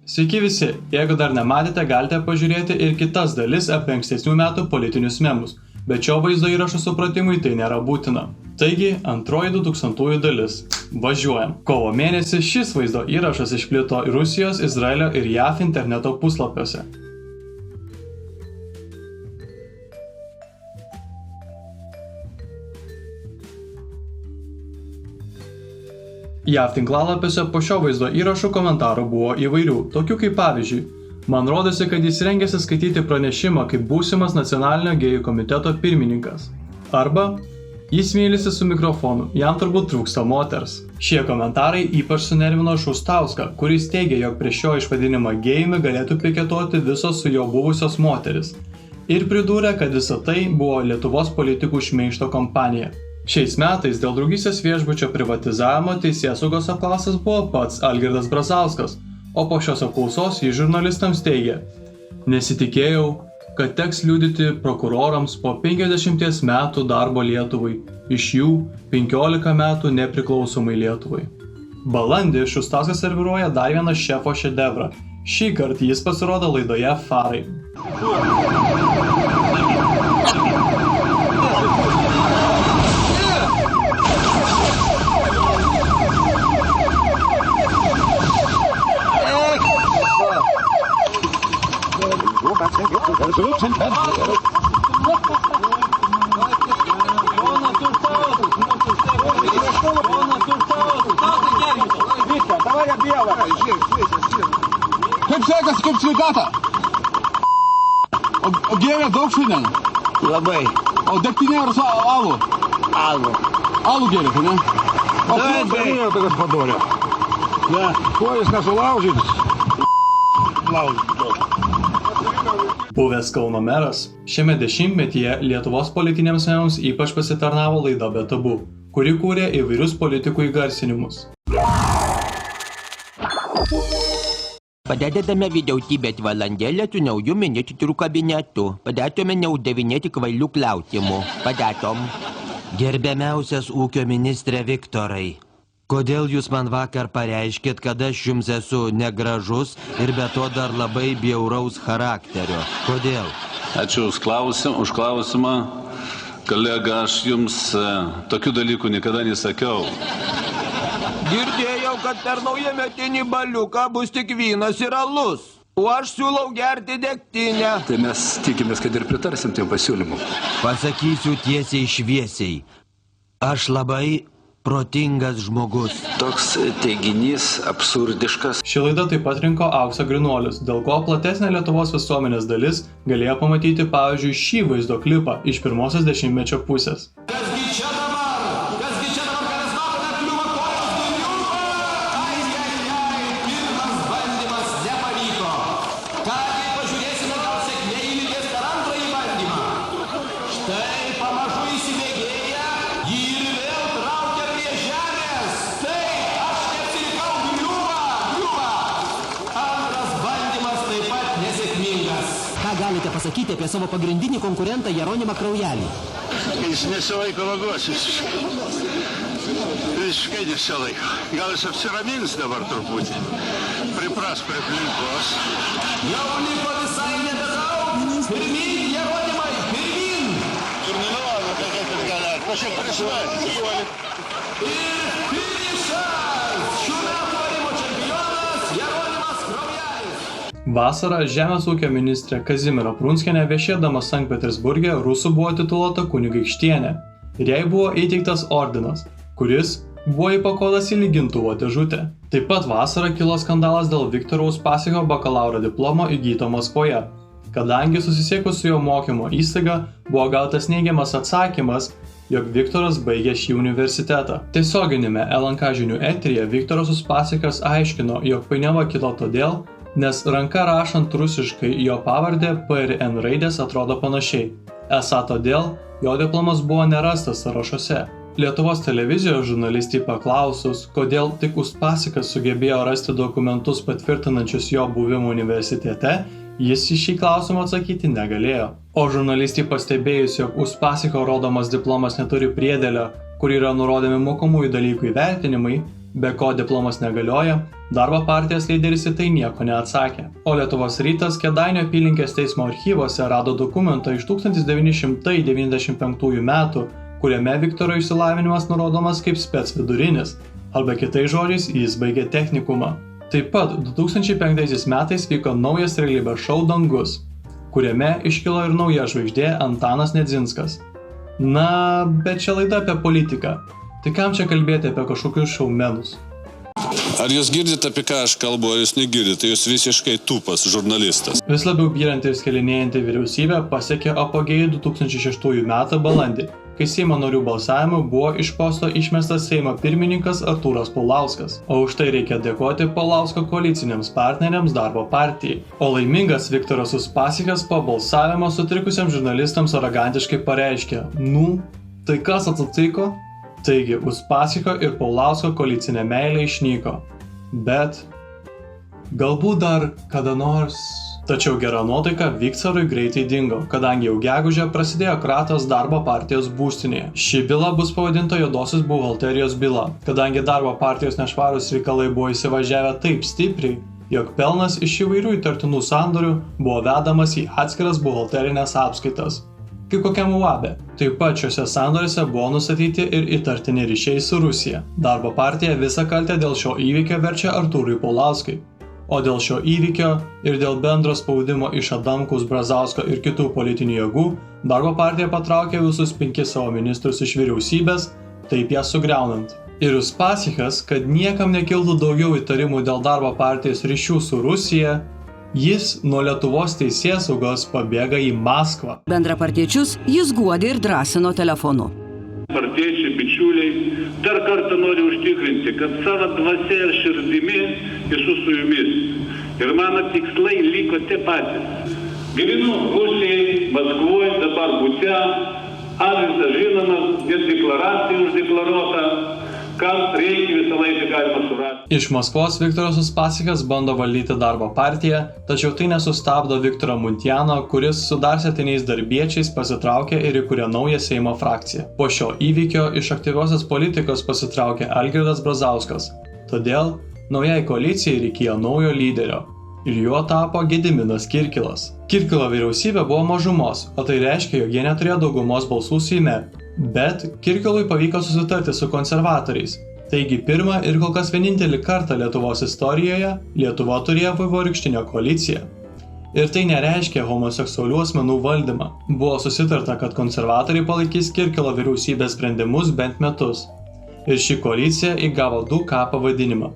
Sveiki visi, jeigu dar nematėte, galite pažiūrėti ir kitas dalis apie ankstesnių metų politinius memus, bet šio vaizdo įrašo supratimui tai nėra būtina. Taigi, antroji 2000-ųjų dalis. Važiuojam. Kovo mėnesį šis vaizdo įrašas išplito Rusijos, Izraelio ir JAV interneto puslapiuose. JAV tinklalapiuose po šio vaizdo įrašo komentarų buvo įvairių, tokių kaip pavyzdžiui, man rodosi, kad jis rengėsi skaityti pranešimą kaip būsimas nacionalinio gėjų komiteto pirmininkas. Arba, jis mylisi su mikrofonu, jam turbūt trūksta moters. Šie komentarai ypač sunervino Šustauską, kuris teigė, jog prieš šio išvadinimą gėjumi galėtų piketuoti visos su jo buvusios moteris. Ir pridūrė, kad visa tai buvo Lietuvos politikų šmeižto kampanija. Šiais metais dėl draugystės viešbučio privatizavimo teisėsaugos apklaustas buvo pats Algirdas Brazauskas, o po šios apklausos jis žurnalistams teigė: nesitikėjau, kad teks liudyti prokurorams po 50 metų darbo Lietuvai, iš jų 15 metų nepriklausomai Lietuvai. Balandį Šustauskas serviruoja dar vieną šefo šedevrą. Šį kartą jis pasirodo laidoje Farai. Kaip sekas, kaip sveikata? O gėrė daug šiandien? Labai. O degtinė ar alų? Alų. Alų gėrė, ne? O Taip, turėjo tokias padorė. Ne, kuo jis nesulaužytis? Buvęs Kauno meras, šiame dešimtmetyje Lietuvos politiniams memams ypač pasitarnavo laida Be tabu, kuri kūrė įvairius politikų įgarsinimus. Padedame vyriausybės valandėlę su nauju ministrų kabinetu. Padatome neuždavinėti kvailių klausimų. Padatom. Gerbiamiausias ūkio ministrė Viktorai, kodėl jūs man vakar pareiškėt, kad aš jums esu negražus ir be to dar labai bjauraus charakterio? Kodėl? Ačiū už klausimą. Kolega, aš jums tokių dalykų niekada nesakiau. Girdėjau, kad per naujametinį baliuką bus tik vynas ir alus, o aš siūlau gerti degtinę. Tai mes tikimės, kad ir pritarsim tiem pasiūlymų. Pasakysiu tiesiai šviesiai. Aš labai protingas žmogus. Toks teiginys absurdiškas. Ši laida taip pat rinko aukso grynuolius, dėl ko platesnė Lietuvos visuomenės dalis galėjo pamatyti pavyzdžiui šį vaizdo klipą iš pirmosios dešimtmečio pusės. Ką galite pasakyti apie savo pagrindinį konkurentą Jeronimą Kraujelį? Jis nesilaiko vagos, visiškai nesilaiko. Gal jis apsiramins dabar truputį, pripras prie aplinkos. Jau liko visai nebedaug! Pirmyn, Jeronimai, pirmyn! Ir nenuvalgo, kad ir gali, pažiūrėk, prisvaidį. Ir finišas! Šių metų Arimo čempionas Jeronimas Kraujelis! Vasarą žemės ūkio ministrė Kazimiera Prunskienė viešėdama Sankt Petersburge rusų buvo tituluota kunigaikštienė ir jai buvo įteiktas ordinas, kuris buvo įpakuotas į lygintuvo dėžutę. Taip pat vasarą kilo skandalas dėl Viktoro Uspaskicho bakalauro diplomo įgyto Maskvoje, kadangi susisiekus su jo mokymo įstaiga buvo gautas neigiamas atsakymas, jog Viktoras baigė šį universitetą. Tiesioginėme LNK žinių eteryje Viktoras Uspaskichas aiškino, jog painiava kilo todėl, nes ranka rašant rusiškai jo pavardę P ir N raidės atrodo panašiai. Esą todėl jo diplomas buvo nerastas sąrašuose. Lietuvos televizijos žurnalistai paklausus, kodėl tik Uspaskichas sugebėjo rasti dokumentus patvirtinančius jo buvimą universitete, jis į šį klausimą atsakyti negalėjo. O žurnalistai pastebėjus, jog Uspaskicho rodomas diplomas neturi priedėlio, kur yra nurodomi mokomųjų dalykų įvertinimai, be ko diplomas negalioja, Darbo partijos lyderis į tai nieko neatsakė. O Lietuvos rytas Kėdainių apylinkės teismo archyvuose rado dokumentą iš 1995 metų, kuriame Viktoro išsilavinimas nurodomas kaip spec vidurinis, arba kitais žodžiais jis baigė technikumą. Taip pat 2005 metais vyko naujas realybės šou Dangus, kuriame iškilo ir nauja žvaigždė Antanas Nedzinskas. Na, bet čia laida apie politiką. Tai kam čia kalbėti apie kažkokius šoumenus? Ar jūs girdite, apie ką aš kalbu, ar jūs negirdite, jūs visiškai tūpas žurnalistas. Vis labiau byranti ir skelinėjanti vyriausybė pasiekė apogėjų 2006 metų balandį, kai Seimo narių balsavimu buvo iš posto išmestas Seimo pirmininkas Artūras Paulauskas, o už tai reikia dėkoti Paulausko koaliciniams partneriams Darbo partijai. O laimingas Viktoras Uspaskichas po balsavimo sutrikusiams žurnalistams arogantiškai pareiškė: "Nu, tai kas atsitiko?" Taigi, Uspaskicho ir Paulausko koalicinė meilė išnyko. Bet galbūt dar kada nors. Tačiau gera nuotaika Viktorui greitai dingo, kadangi jau gegužę prasidėjo kratos Darbo partijos būstinėje. Ši byla bus pavadinta juodosios buhalterijos byla, kadangi Darbo partijos nešvarūs reikalai buvo įsivažiavę taip stipriai, jog pelnas iš įvairių įtartinų sandorių buvo vedamas į atskiras buhalterinės apskaitas. Kaip kokiam UABE. Taip pat šiuose sandoriuose buvo nustatyti ir įtartini ryšiai su Rusija. Darbo partija visą kaltę dėl šio įvykio verčia Artūrui Paulauskui. O dėl šio įvykio ir dėl bendro spaudimo iš Adamkaus, Brazausko ir kitų politinių jėgų, Darbo partija patraukė visus 5 savo ministrus iš vyriausybės, taip ją sugriaunant. Ir Uspaskichas, kad niekam nekiltų daugiau įtarimų dėl Darbo partijos ryšių su Rusija, jis nuo Lietuvos teisėsaugos pabėga į Maskvą. Bendrapartiečius jis guodė ir drąsino telefonu. Partiečiai, bičiuliai, dar kartą noriu užtikrinti, kad savo dvasia ir širdimi esu su jumis. Ir mano tikslai liko tie patys. Gyvenu Rusijai, Maskvoje, dabar bute, adresas žinomas, net deklaracija uždeklaruota. Kam reikia visą laiką galima surasti. Iš Maskvos Viktoras Uspaskichas bando valdyti Darbo partiją, tačiau tai nesustabdo Viktoro Muntiano, kuris su dar 7 darbiečiais pasitraukė ir įkūrė naują Seimo frakciją. Po šio įvykio iš aktyviosios politikos pasitraukė Algirdas Brazauskas. Todėl naujai koalicijai reikėjo naujo lyderio. Ir juo tapo Gediminas Kirkilas. Kirkilo vyriausybė buvo mažumos, o tai reiškia, jog jie neturėjo daugumos balsų Seime. Bet Kirkilui pavyko susitarti su konservatoriais. Taigi pirmą ir kol kas vienintelį kartą Lietuvos istorijoje Lietuva turėjo vaivorykštinę koaliciją. Ir tai nereiškia homoseksualių asmenų valdymą. Buvo susitarta, kad konservatoriai palaikys Kirkilo vyriausybės sprendimus bent metus. Ir ši koalicija įgavo 2K pavadinimą.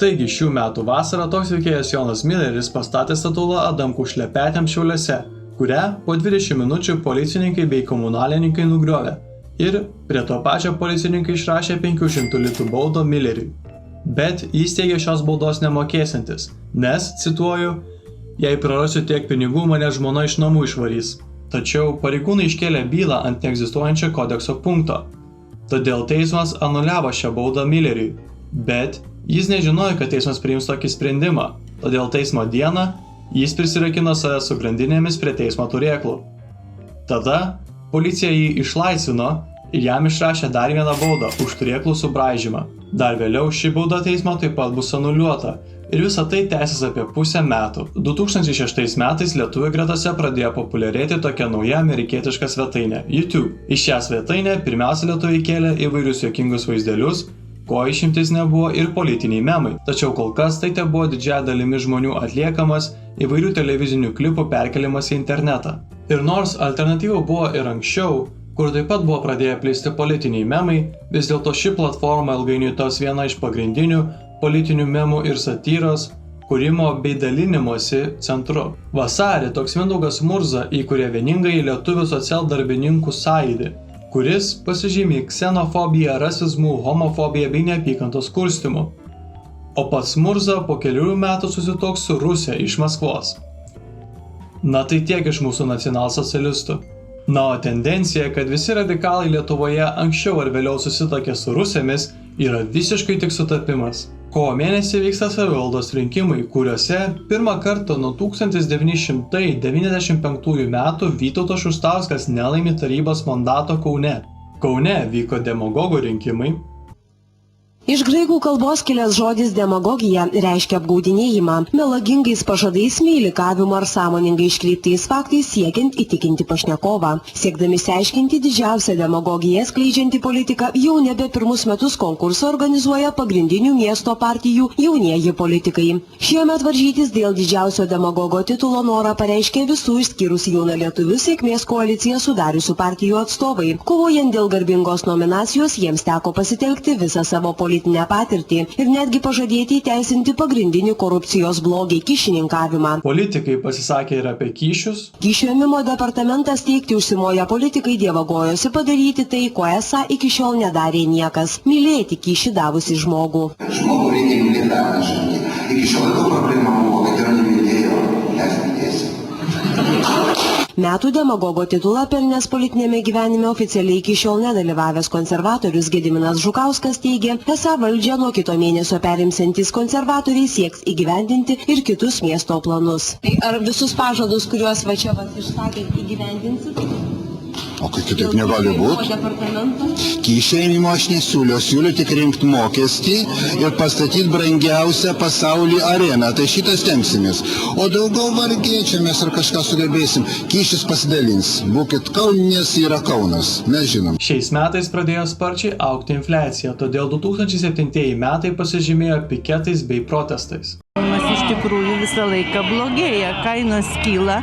Taigi šių metų vasarą toks veikėjas Jonas Milleris pastatė statulą Adamkų šlepetėm Šiauliuose, kurią po 20 minučių policininkai bei komunalininkai nugriovė. Ir prie to pačio policininkai išrašė 500 litų baudą Milleriui. Bet jis teigė šios baudos nemokėsiantis, nes, cituoju, "Jei prarasiu tiek pinigų, mane žmona iš namų išvarys." Tačiau pareigūnai iškėlė bylą ant neegzistuojančio kodekso punkto. Todėl teismas anuliavo šią baudą Milleriui. Bet jis nežinojo, kad teismas priims tokį sprendimą, todėl teismo dieną jis prisirakino save su grandinėmis prie teismo turėklų. Tada policija jį išlaisvino ir jam išrašė dar vieną baudą už turėklų subraižymą. Dar vėliau ši bauda teismo taip pat bus anuliuota ir visa tai tęsis apie pusę metų. 2006 metais lietuvių gretose pradėjo populiarėti tokia nauja amerikietiška svetainė – YouTube. Į šią svetainę pirmiausia lietuviai kėlė įvairius juokingus vaizdelius, ko išimtis nebuvo ir politiniai memai. Tačiau kol kas tai tebuvo didžiąja dalimi žmonių atliekamas įvairių televizinių klipų perkeliamas į internetą. Ir nors alternatyvų buvo ir anksčiau, kur taip pat buvo pradėję plisti politiniai memai, vis dėlto ši platforma ilgainiui tos viena iš pagrindinių politinių memų ir satyros kūrimo bei dalinimosi centru. Vasarį toks Mindaugas Murza įkūrė vieningąjį lietuvių socialdarbininkų sąjūdį, kuris pasižymi ksenofobiją, rasizmu, homofobiją bei neapykantos kurstymu. O pats Murza po kelių metų susituoks su Rusija iš Maskvos. Na tai tiek iš mūsų nacionalsocialistų. Na o tendencija, kad visi radikalai Lietuvoje anksčiau ar vėliau susitokė su rusėmis, yra visiškai tik sutapimas. Kovo mėnesį vyksta savivaldos rinkimai, kuriuose pirmą kartą nuo 1995 metų Vytautas Šustauskas nelaimi tarybos mandato Kaune. Kaune vyko demagogų rinkimai, Iš graikų kalbos kilęs žodis demagogija reiškia apgaudinėjimą, melagingais pažadais, meilikavimu ar sąmoningai iškreiptais faktais siekiant įtikinti pašnekovą. Siekdami išsiaiškinti didžiausią demagogiją skleidžiantį politiką, jau nebe pirmus metus konkursą organizuoja pagrindinių miesto partijų jaunieji politikai. Šiemet varžytis dėl didžiausio demagogo titulo norą pareiškė visų išskyrus jauną lietuvių sėkmės koaliciją sudariusių partijų atstovai. Kovojant dėl garbingos nominacijos, jiems teko pasitelkti visą savo politinę patirtį ir netgi pažadėti įteisinti pagrindinį korupcijos blogį kyšininkavimą. Politikai pasisakė ir apie kyšius. Kyšių ėmimo departamentas teikti užsimoja politikai dievagojosi padaryti tai, ko esą iki šiol nedarė niekas – mylėti kyšį davusi žmogų. Žmogų reikia mylėti pernešanti. Iki šiol daug problema buvo, kad yra nemylėjo, nesmylėsi. Metų demagogo titulą pelnęs politinėme gyvenime oficialiai iki šiol nedalyvavęs konservatorius Gediminas Žukauskas teigė, esą valdžią nuo kito mėnesio perimsiantys konservatoriai sieks įgyvendinti ir kitus miesto planus. Tai ar visus pažadus, kuriuos va čia išsakėt, įgyvendinsit? O kai kitaip negali būti. Kyšio ėmimo aš nesiūliu, siūliu tik rinkti mokestį ir pastatyti brangiausią pasaulį areną. Tai šitas temsimės. O daugiau vargiai čia mes ar kažką sugebėsim. Kyšis pasidalins. Būkit Kauninės yra Kaunas. Mes žinom. Šiais metais pradėjo sparčiai augti infliacija, todėl 2007 metai pasižymėjo piketais bei protestais. Iš tikrųjų visą laiką blogėja, kainos kyla,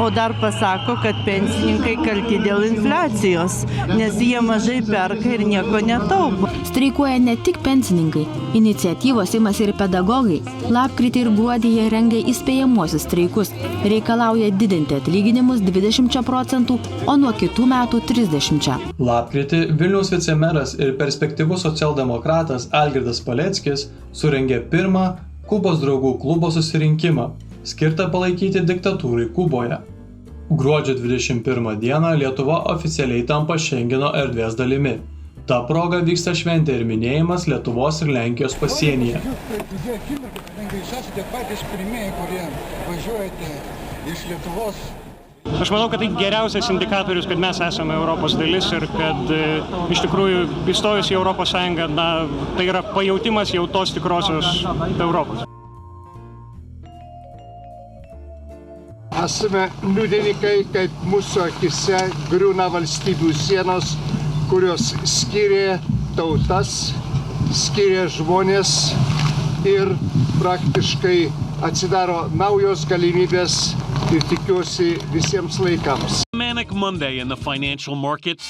o dar pasako, kad pensininkai kalti dėl infliacijos, nes jie mažai perka ir nieko netaupo. Streikuoja ne tik pensininkai, iniciatyvos imasi ir pedagogai. Lapkritį ir gruodį jie rengia įspėjamuosius streikus, reikalauja didinti atlyginimus 20%, o nuo kitų metų 30%. Lapkritį Vilniaus vicemeras ir perspektyvus socialdemokratas Algirdas Paleckis surengė pirmą Kubos draugų klubo susirinkimą, skirtą palaikyti diktatūrai Kuboje. Gruodžio 21 dieną Lietuva oficialiai tampa Šengeno erdvės dalimi. Ta proga vyksta šventė ir minėjimas Lietuvos ir Lenkijos pasienyje. Jūs esate patys pirmieji, kurie važiuojate iš Lietuvos. Aš manau, kad tai geriausias indikatorius, kad mes esame Europos dalis ir kad iš tikrųjų įstojus į Europos Sąjungą, tai yra pajautimas jau tos tikrosios Europos. Esame liudininkai, kaip mūsų akise griūna valstybių sienos, kurios skiria tautas, skiria žmonės ir praktiškai atsidaro naujos galimybės ir tikiuosi visiems laikams. Manic Monday in the financial markets.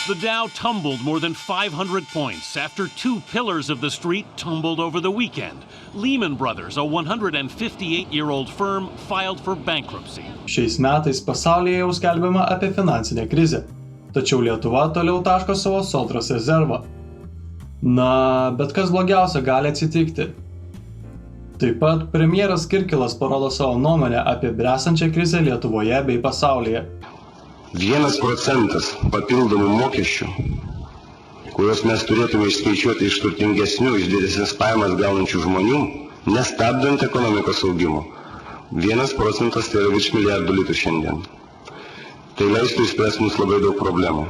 The Dow tumbled more than 500 points after two pillars of the street tumbled over the weekend. Lehman Brothers, a 158-year-old firm, filed for bankruptcy. Šiais metais pasaulyje jau skelbiama apie finansinę krizę, tačiau Lietuva toliau taško savo sodros rezervą. Bet kas blogiausia gali atsitikti? Taip pat premjeras Kirkilas parodo savo nuomonę apie bręstančią krizę Lietuvoje bei pasaulyje. 1% papildomų mokesčių, kuriuos mes turėtume išskaičiuoti iš turtingesnių, iš didesnės pajamas gaunančių žmonių, nestabdant ekonomikos augimo. 1% tai yra virš milijardų litų šiandien. Tai leistų išspręsti mums labai daug problemų.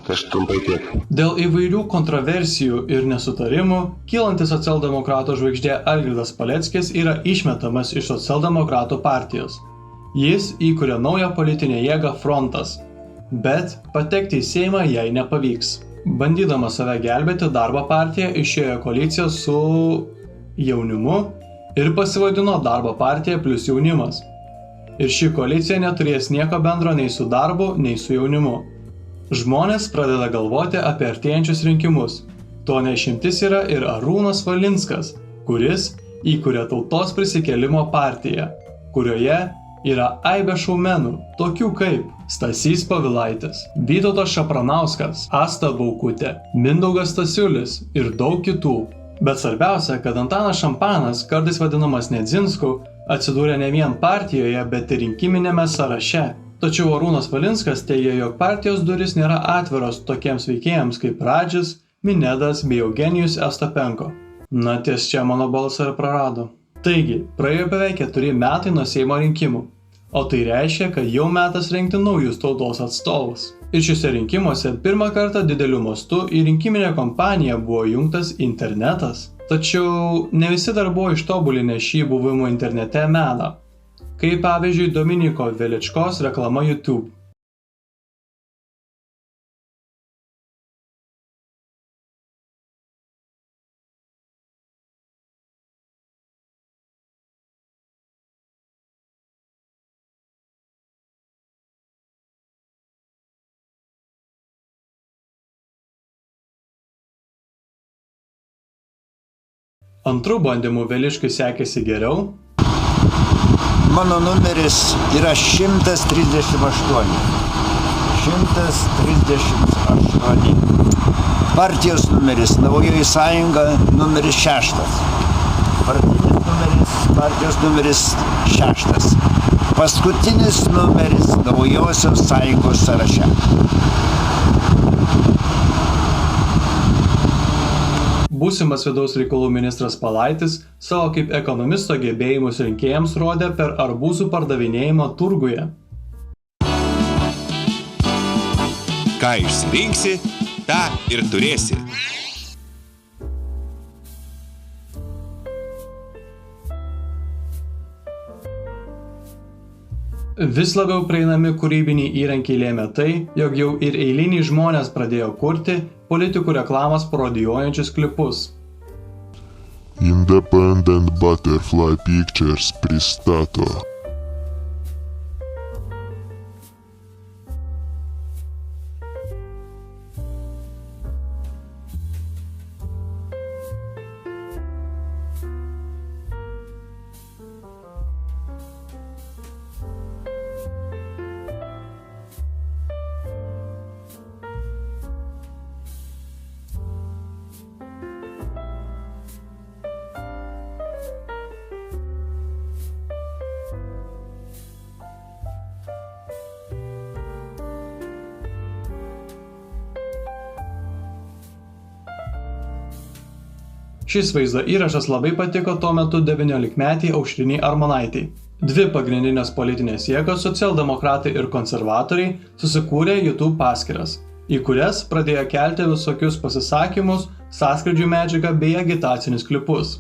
Tai aš trumpai tiek. Dėl įvairių kontroversijų ir nesutarimų, kylantis socialdemokratų žvaigždė Algirdas Paleckis yra išmetamas iš socialdemokratų partijos. Jis įkuria naują politinę jėgą Frontas, bet patekti į Seimą jai nepavyks. Bandydama save gelbėti, Darbo partija išėjo koaliciją su jaunimu ir pasivadino Darbo partija plus jaunimas. Ir ši koalicija neturės nieko bendro nei su darbu, nei su jaunimu. Žmonės pradeda galvoti apie artėjančius rinkimus. To neišimtis yra ir Arūnas Valinskas, kuris įkuria Tautos prisikėlimo partiją, kurioje yra aibė šaumenų, tokių kaip Stasys Povilaitis, Vytautas Šapranauskas, Asta Baukutė, Mindaugas Stasiulis ir daug kitų. Bet svarbiausia, kad Antanas Šampanas, kartais vadinamas Nedzinsku, atsidūrė ne vien partijoje, bet ir rinkiminėme sąraše. Tačiau Arūnas Valinskas teigia, jog partijos duris nėra atviros tokiems veikėjams kaip Radžis, Minedas bei Eugenijus Ostapenko. Ties čia mano balsą ir prarado. Taigi, praėjo beveik 4 metai nuo Seimo rinkimų, o tai reiškia, kad jau metas rinkti naujus tautos atstovus. Ir šiuose rinkimuose pirmą kartą dideliu mastu į rinkiminę kampaniją buvo jungtas internetas. Tačiau ne visi dar buvo ištobulinę šį buvimo internete meną, kaip pavyzdžiui Dominiko Veličkos reklama YouTube. Antrų bandymų Veličkai sekėsi geriau. Mano numeris yra 138. 138. Partijos numeris Naujoji sąjunga numeris 6. Partinis numeris, partijos numeris 6. Paskutinis numeris Naujosios sąjungos sąraše. Būsimas vidaus reikalų ministras Palaitis savo kaip ekonomisto gebėjimus rinkėjams rodė per arbūzų pardavinėjimą turguje. Ką išsirinksi, tą ir turėsi. Vis labiau prieinami kūrybiniai įrankiai lėmė tai, jog jau ir eiliniai žmonės pradėjo kurti politikų reklamas parodijuojančius klipus. Independent Butterfly Pictures pristato. Šis vaizdo įrašas labai patiko tuo metu 19-metei Aušrinei Armonaitei. Dvi pagrindinės politinės jėgos, socialdemokratai ir konservatoriai, susikūrė YouTube paskyras, į kurias pradėjo kelti visokius pasisakymus, sąskrydžių medžiagą bei agitacinius klipus.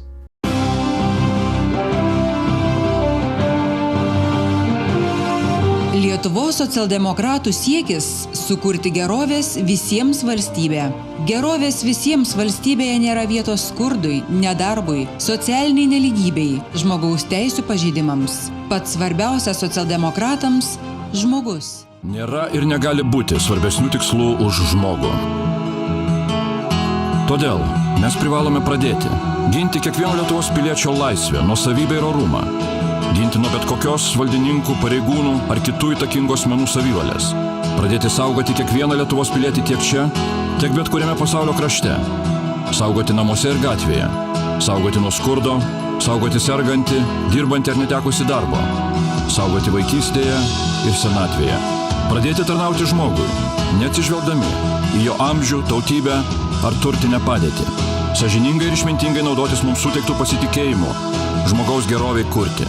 Lietuvos socialdemokratų siekis – sukurti gerovės visiems valstybę. Gerovės visiems valstybėje nėra vietos skurdui, nedarbui, socialiniai nelygybei, žmogaus teisių pažeidimams. Pats svarbiausias socialdemokratams – žmogus. Nėra ir negali būti svarbesnių tikslų už žmogų. Todėl mes privalome pradėti ginti kiekvieno Lietuvos piliečio laisvę, nuosavybę ir orumą. Ginti nuo bet kokios valdininkų, pareigūnų ar kitų įtakingų asmenų savivalės. Pradėti saugoti kiekvieną Lietuvos pilietį tiek čia, tiek bet kuriame pasaulio krašte. Saugoti namuose ir gatvėje. Saugoti nuo skurdo, saugoti sergantį, dirbantį ar netekusi darbo. Saugoti vaikystėje ir senatvėje. Pradėti tarnauti žmogui, neatsižvelgdami į jo amžių, tautybę ar turtinę padėtį. Sąžiningai ir išmintingai naudotis mums suteiktų pasitikėjimu, žmogaus geroviai kurti.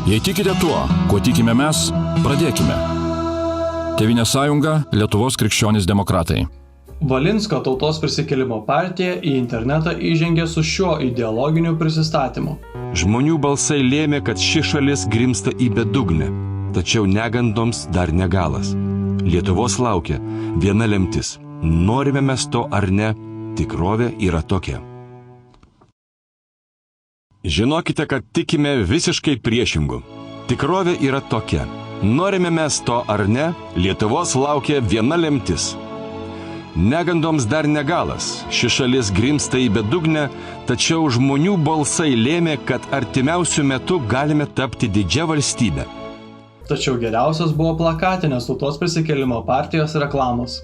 Jei tikite tuo, kuo tikime mes, pradėkime. Tėvynės sąjunga, Lietuvos krikščionys demokratai. Valinsko tautos prisikėlimo partija į internetą įžengė su šiuo ideologiniu prisistatymu. Žmonių balsai lėmė, kad ši šalis grimsta į bedugnę, tačiau negandoms dar negalas. Lietuvos laukia viena lemtis. Norime mes to ar ne, tikrovė yra tokia. Žinokite, kad tikime visiškai priešingų. Tikrovė yra tokia. Norime mes to ar ne, Lietuvos laukia viena lemtis. Negandoms dar negalas. Ši šalis grimsta į bedugnę, tačiau žmonių balsai lėmė, kad artimiausiu metu galime tapti didžia valstybe. Tačiau geriausios buvo plakatinės tautos prisikėlimo partijos reklamos.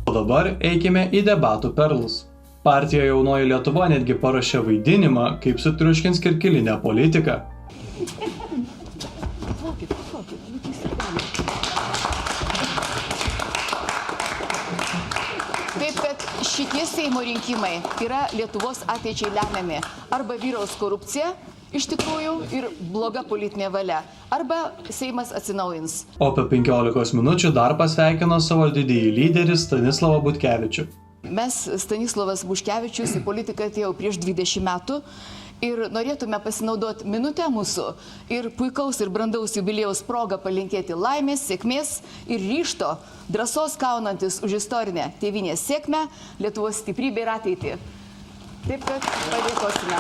O dabar eikime į debatų perlus. Partija Jaunoji Lietuva netgi parašė vaidinimą, kaip sutriuškins kirkilinę politiką. Taip, kad šitie Seimo rinkimai yra Lietuvos ateičiai lemiami. Arba vyraus korupcija, iš tikrųjų, ir bloga politinė valia. Arba Seimas atsinaujins. O po 15 minučių dar pasveikino savo didįjį lyderį Stanislavą Butkevičių. Mes, Stanislavas Buškevičius, į politiką atėjau prieš 20 metų ir norėtume pasinaudoti minutę mūsų ir puikaus ir brandaus jubiliejaus progą palinkėti laimės, sėkmės ir ryžto, drąsos kaunantis už istorinę tėvynės sėkmę, Lietuvos stiprybę ir ateitį. Taip, kad padėkosime.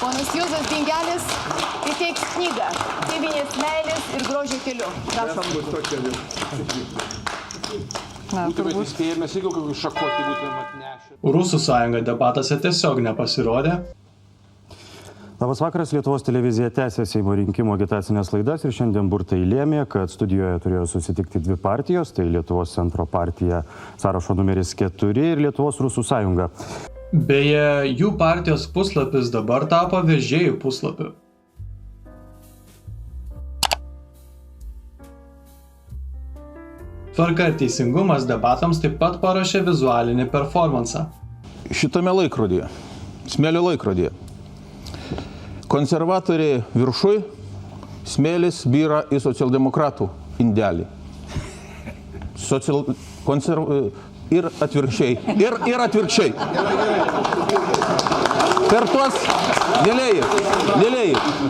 Ponas Juozas Dingelis įteiks knygą Tėvynės meilės ir grožio keliu. Prašom. Būtumėte įspėjamės, jeigu kokių šakotį būtumėte atnešę. Rusų sąjunga debatuose tiesiog nepasirodė. Labas vakaras, Lietuvos televizija tęsia Seimo rinkimų agitacinės laidas ir šiandien burtai lėmė, kad studijoje turėjo susitikti dvi partijos, tai Lietuvos centro partija sąrašo numeris 4 ir Lietuvos Rusų sąjunga. Beje, jų partijos puslapis dabar tapo vežėjų puslapiu. Tvarka ir teisingumas debatams taip pat paruošė vizualinį performansą. Šitame laikrodyje, smėlio laikrodyje, konservatoriai viršui, smėlis byra į socialdemokratų indelį. Ir atvirkščiai. Ir atvirkščiai. Per tuos,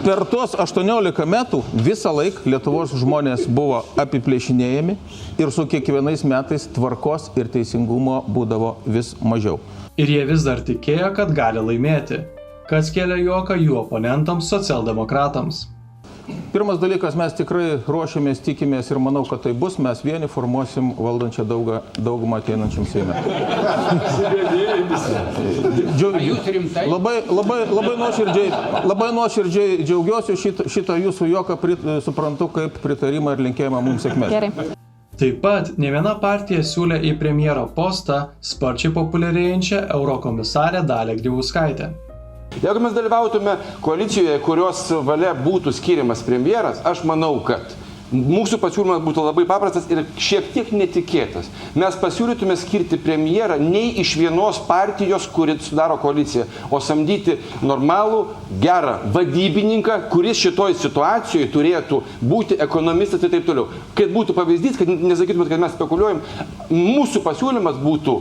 per tuos 18 metų visą laiką Lietuvos žmonės buvo apiplėšinėjami ir su kiekvienais metais tvarkos ir teisingumo būdavo vis mažiau. Ir jie vis dar tikėjo, kad gali laimėti, kas kėlė juoką jų oponentams socialdemokratams. Pirmas dalykas, mes tikrai ruošiamės, tikimės ir manau, kad tai bus, mes vieni formuosim valdančią daugumą ateinančiam Seime. Labai nuoširdžiai džiaugiuosi šitą jūsų juoką, suprantu kaip pritarimą ir linkėjimą mums sėkmės. Taip pat ne viena partija siūlė į premjero postą sparčiai populiarėjančią eurokomisarę Dalią Grybauskaitę. Jeigu mes dalyvautume koalicijoje, kurios valia būtų skiriamas premjeras, aš manau, kad mūsų pasiūlymas būtų labai paprastas ir šiek tiek netikėtas. Mes pasiūlytume skirti premjerą nei iš vienos partijos, kuri sudaro koaliciją, o samdyti normalų, gerą vadybininką, kuris šitoj situacijoje turėtų būti ekonomistas ir taip toliau. Kad būtų pavyzdys, kad nesakytumėt, kad mes spekuliuojam, mūsų pasiūlymas būtų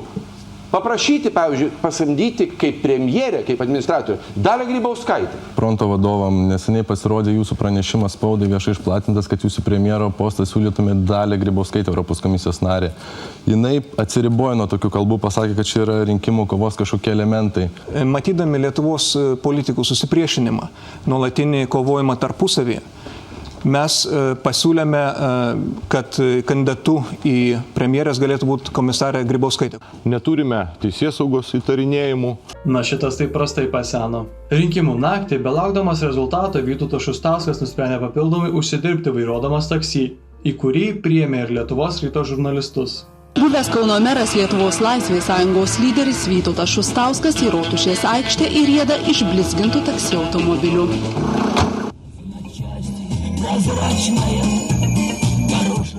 paprašyti, pavyzdžiui, pasamdyti kaip premjerę, kaip administratorę, Dalią Grybauskaitę. Fronto vadovam neseniai pasirodė jūsų pranešimas spaudai viešai išplatintas, kad jūsų premjero postą siūlytumėte Dalią Grybauskaitę, Europos komisijos narė. Jinai atsiribojo nuo tokių kalbų, pasakė, kad čia yra rinkimų kovos kažkokie elementai. Matydami Lietuvos politikų susipriešinimą, nuolatinį kovojimą tarpusavyje, mes pasiūlėme, kad kandidatu į premjerės galėtų būti komisarė Grybauskaitė. Neturime teisėsaugos įtarinėjimų. Na, šitas taip prastai paseno. Rinkimų naktį, belaukdamas rezultato, Vytautas Šustauskas nusprendė papildomai užsidirbti vairuodamas taksi, į kurį priėmė ir Lietuvos ryto žurnalistus. Buvęs Kauno meras Lietuvos Laisvės sąjungos lyderis Vytautas Šustauskas į Rotušės aikštę įrieda išblizgintų taksi automobilių.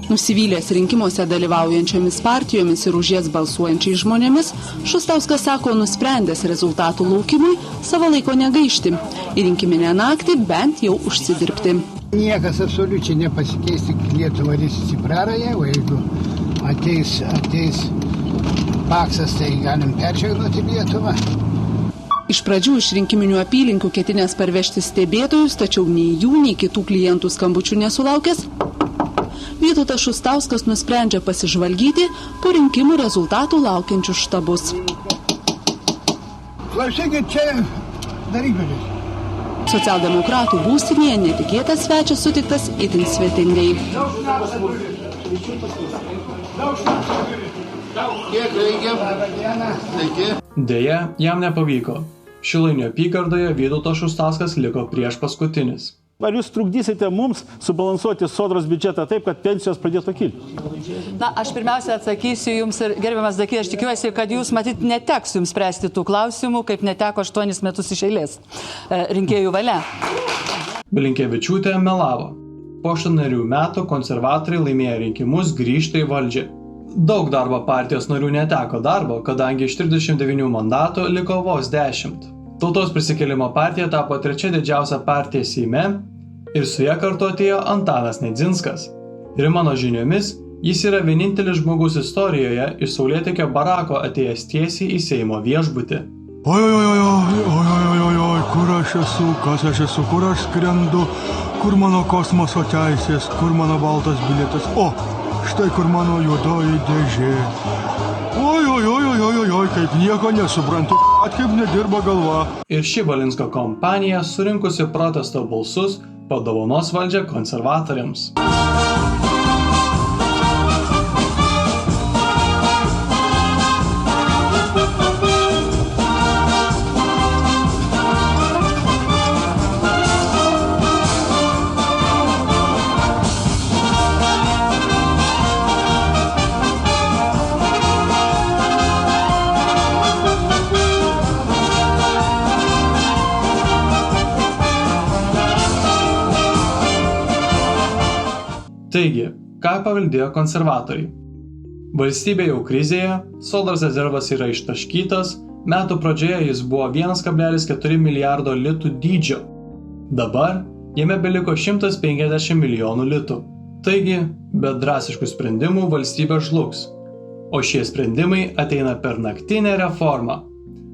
Nusivylęs rinkimuose dalyvaujančiomis partijomis ir už jas balsuojančiais žmonėmis, Šustauskas sako, nusprendęs rezultatų laukimui savo laiko negaišti ir rinkiminę naktį bent jau užsidirbti. Niekas absoliučiai nepasikeis, tik Lietuva visi praraja, o jeigu ateis Paksas, tai galim peržegnoti Lietuvą. Iš pradžių iš rinkiminių apylinkių ketinęs parvežti stebėtojus, tačiau nei jų, nei kitų klientų skambučių nesulaukęs, Vytautas Šustauskas nusprendžia pasižvalgyti po rinkimų rezultatų laukiančių štabus. Klausykit, čia darykitės. Socialdemokratų būstinėje netikėtas svečias sutiktas itin svetingai. Deja, jam nepavyko. Šilainių apygardoje Vytautas Šustauskas liko prieš paskutinis. Ar jūs trukdysite mums subalansuoti sodros biudžetą taip, kad pensijos pradėtų kilti? Na, aš pirmiausia atsakysiu Jums ir gerbiamas Daki, aš tikiuosi, kad Jūs matyt neteks Jums spręsti tų klausimų, kaip neteko 8 metus iš eilės rinkėjų valia. Blinkevičiūtė melavo. Po 8 metų konservatoriai laimėjo rinkimus grįžti į valdžią. Daug darbo partijos narių neteko darbo, kadangi iš 39 mandatų liko vos 10. Tautos prisikėlimo partija tapo 3. didžiausia partija Seime ir su ja kartu atėjo Antanas Nedzinskas. Ir mano žiniomis, jis yra vienintelis žmogus istorijoje iš saulėtekio barako atėjęs tiesiai į Seimo viešbutį. Oi, kur aš esu, kas aš esu, kur aš skrendu, kur mano kosmoso teisės, kur mano baltas bilietas, o, štai kur mano juodoji dėžė. Oi, kaip nieko nesuprantu, kaip nedirba galva. Ir ši Valinsko kompanija surinkusi protesto balsus padovanos valdžią konservatoriams. Taigi, ką paveldėjo konservatoriai? Valstybė jau krizėje, sodros rezervas yra ištaškytas, metų pradžioje jis buvo 1,4 milijardo litų dydžio. Dabar jame beliko 150 milijonų litų. Taigi, be drastiškų sprendimų valstybė žlugs. O šie sprendimai ateina per naktinę reformą,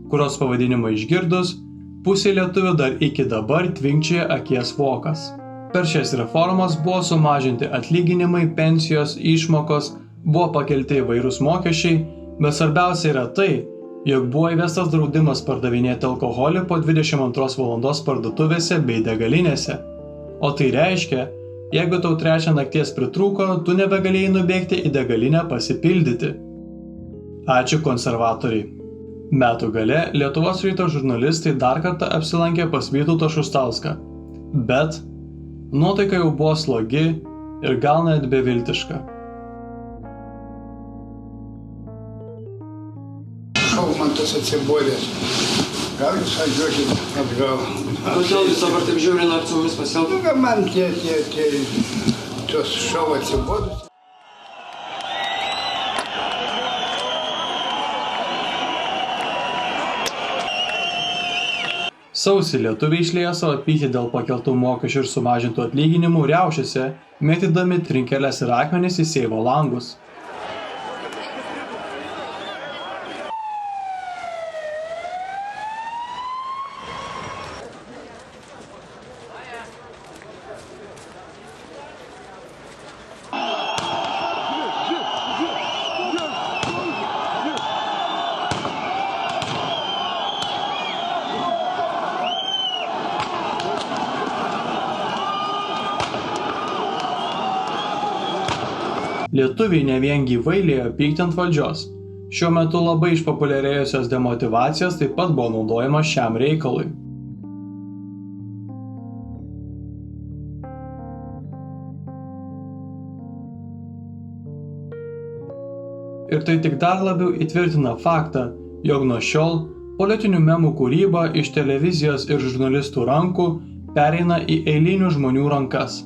kurios pavadinimą išgirdus, pusė lietuvių dar iki dabar tvinkčioja akies vokas. Per šias reformas buvo sumažinti atlyginimai, pensijos, išmokos, buvo pakelti įvairūs mokesčiai, bet svarbiausia yra tai, jog buvo įvestas draudimas pardavinėti alkoholį po 22 valandos parduotuvėse bei degalinėse. O tai reiškia, jeigu tau 3 nakties pritrūko, tu nebegalėjai nubėgti į degalinę pasipildyti. Ačiū konservatoriai. Metų gale Lietuvos ryto žurnalistai dar kartą apsilankė pas Vytautą Šustauską. Bet nuotaika jau buvo slogi ir gal net beviltiška. Šalmantas atsibodęs. Gal jūs važiuokit atgal. Kodėl jūs dabar taip žiūri, ar su mumis pasielgti? Man tos šau atsibodus. Sausį lietuviai išliejo savo pyktį dėl pakeltų mokesčių ir sumažintų atlyginimų riaušėse, mėtydami trinkeles ir akmenis į Seimo langus. Lietuviai ne vien gyvai liejo pyktį ant valdžios. Šiuo metu labai išpopuliarėjusios demotyvacijos taip pat buvo naudojamos šiam reikalui. Ir tai tik dar labiau įtvirtina faktą, jog nuo šiol politinių memų kūryba iš televizijos ir žurnalistų rankų pereina į eilinių žmonių rankas.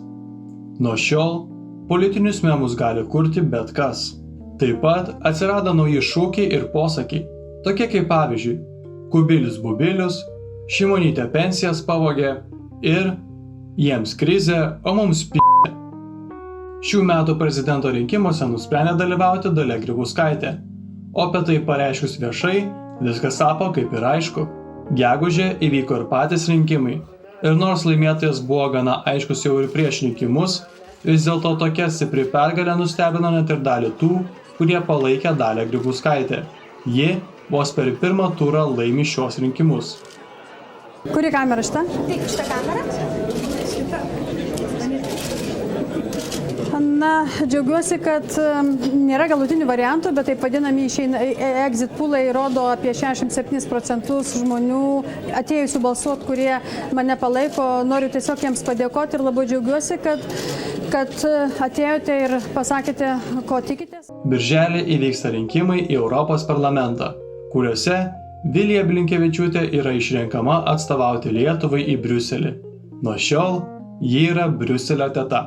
Nuo šiol politinius memus gali kurti bet kas. Taip pat atsirado nauji šūkiai ir posakiai, tokie kaip pavyzdžiui Kubilius Bubilius, Šimonytė pensijas pavogė ir jiems krizė, o mums p***. Šių metų prezidento rinkimuose nusprendė dalyvauti Dalia Grybauskaitė, o apie tai pareiškus viešai, viskas tapo kaip ir aišku. Gegužę įvyko ir patys rinkimai. Ir nors laimėtojas buvo gana aiškus jau ir prieš rinkimus, vis dėlto tokia stipri pergalė nustebino net ir dalį tų, kurie palaikė Dalią Grybauskaitę. Ji vos per pirmą turą laimi šios rinkimus. Kuri kamera šita? Taip, šita kamera. Na, džiaugiuosi, kad nėra galutinių variantų, bet taip vadinami exit poolai rodo apie 67% žmonių atėjusių balsuoti, kurie mane palaiko. Noriu tiesiog jiems padėkoti ir labai džiaugiuosi, kad atėjote ir pasakėte, ko tikitės. Birželį įvyksta rinkimai į Europos parlamentą, kuriuose Vilija Blinkevičiūtė yra išrenkama atstovauti Lietuvai į Briuselį. Nuo šiol ji yra Briuselio teta.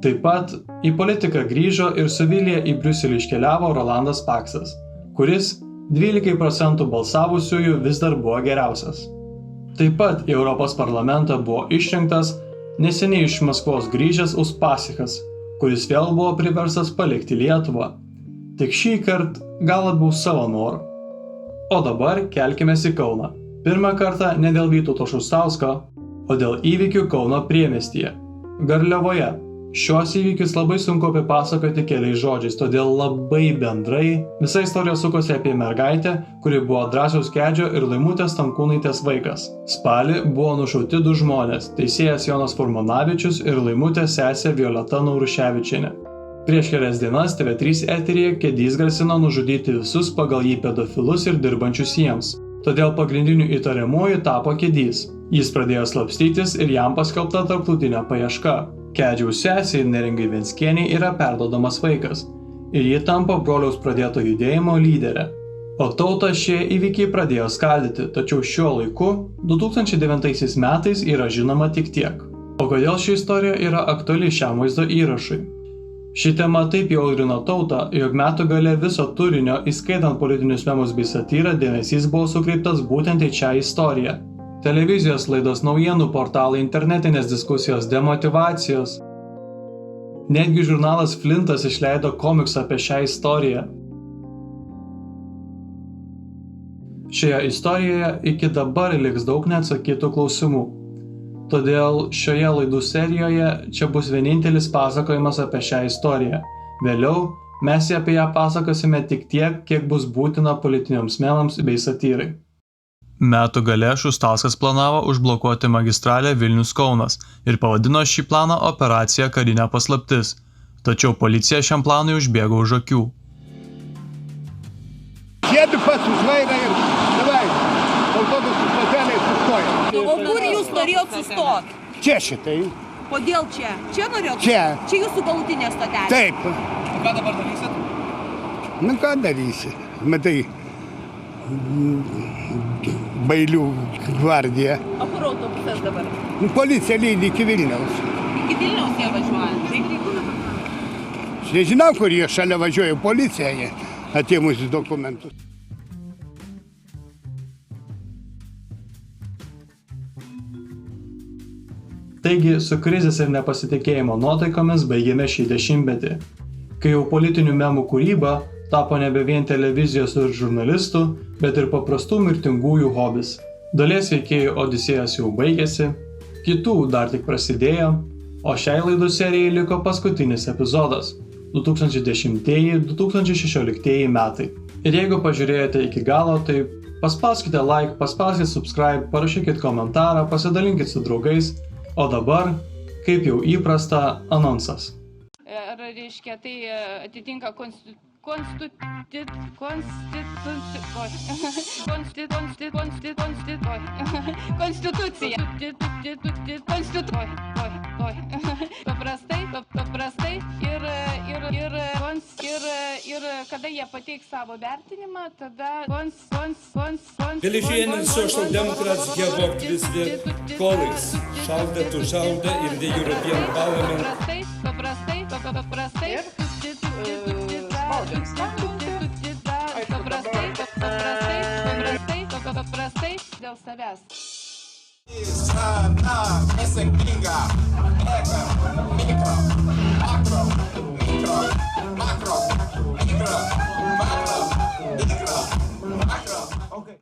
Taip pat į politiką grįžo ir su Vilija į Briuselį iškeliavo Rolandas Paksas, kuris 12% balsavusiųjų vis dar buvo geriausias. Taip pat į Europos parlamentą buvo išrinktas neseniai iš Maskvos grįžęs Uspaskichas, kuris vėl buvo priverstas palikti Lietuvą. Tik šį kartą gal labiau savo noru. O dabar kelkimės į Kauną. Pirmą kartą ne dėl Vytauto Šustausko, o dėl įvykių Kauno priemiestyje, Garliavoje. Šios įvykius labai sunku apipasakoti keliais žodžiais, todėl labai bendrai visa istorija sukosi apie mergaitę, kuri buvo Drąsiaus Kedžio ir Laimutės Tamkūnaitės vaikas. Spalį buvo nušauti 2 žmonės – teisėjas Jonas Furmanavičius ir Laimutės sesė Violeta Nauruševičienė. Prieš kelias dienas TV3 eteryje Kedys grasino nužudyti visus pagal jį pedofilus ir dirbančius jiems. Todėl pagrindiniu įtariamuoju tapo Kedys. Jis pradėjo slapstytis ir jam paskelbta tarptautinė paieška. Kedžiaus sesei Neringai Venckienei yra perduodamas vaikas ir ji tampa broliaus pradėto judėjimo lyderė. O tautą šie įvykiai pradėjo skaldyti, tačiau šiuo laiku 2009 metais yra žinoma tik tiek. O kodėl ši istorija yra aktuali šiam vaizdo įrašui? Ši tema taip įaudrino tautą, jog metų gale viso turinio, įskaitant politinius memus bei satyrą, dėmesys buvo sukreiptas būtent į šią istoriją. Televizijos laidos, naujienų portalai, internetinės diskusijos, demotyvacijos. Netgi žurnalas Flintas išleido komiksą apie šią istoriją. Šioje istorijoje iki dabar liks daug neatsakytų klausimų. Todėl šioje laidų serijoje čia bus vienintelis pasakojimas apie šią istoriją. Vėliau mes apie ją pasakosime tik tiek, kiek bus būtina politiniams memams bei satyrai. Metų gale Šustauskas planavo užblokuoti magistralę Vilnius-Kaunas ir pavadino šį planą operacija Karinė paslaptis, tačiau policija šiam planui užbėgo už akių. Sėdu pats už vairą ir davai, autobusų stotelėje sustoja. O kur jūs norėjot sustoti? Čia šitai. Kodėl čia? Čia norėjot? Čia. Čia jūsų galutinė stotelė? Taip. O ką dabar darysit? Nu ką darysi? Matai, Bailių gvardija. O kur autobusas dabar? Policija lydi iki Vilniaus. Iki Vilniaus jie važiuoja? Aš nežinau, kur jie šalia važiuoja policija, jie atėmusi dokumentus. Taigi, su krizės ir nepasitikėjimo nuotaikomis baigėme šį dešimtmetį, kai jau politinių memų kūryba tapo nebe vien televizijos ir žurnalistų, bet ir paprastų mirtingųjų hobis. Dalies veikėjų odisėjas jau baigėsi, kitų dar tik prasidėjo, o šiai laidų serijai liko paskutinis epizodas – 2010-2016 metai. Ir jeigu pažiūrėjote iki galo, tai paspauskite like, paspauskite subscribe, parašykite komentarą, pasidalinkite su draugais, o dabar, kaip jau įprasta, anonsas. Ar reiškia, tai atitinka konstitucija. Paprastai ir kada jie pateiks savo vertinimą, tada Бележиенен Social-Democrats give up with their colleagues. Shoulder to shoulder in the European Parliament. Paprastai dėl savęs. Essa gringa, mega, micro, macro, micro.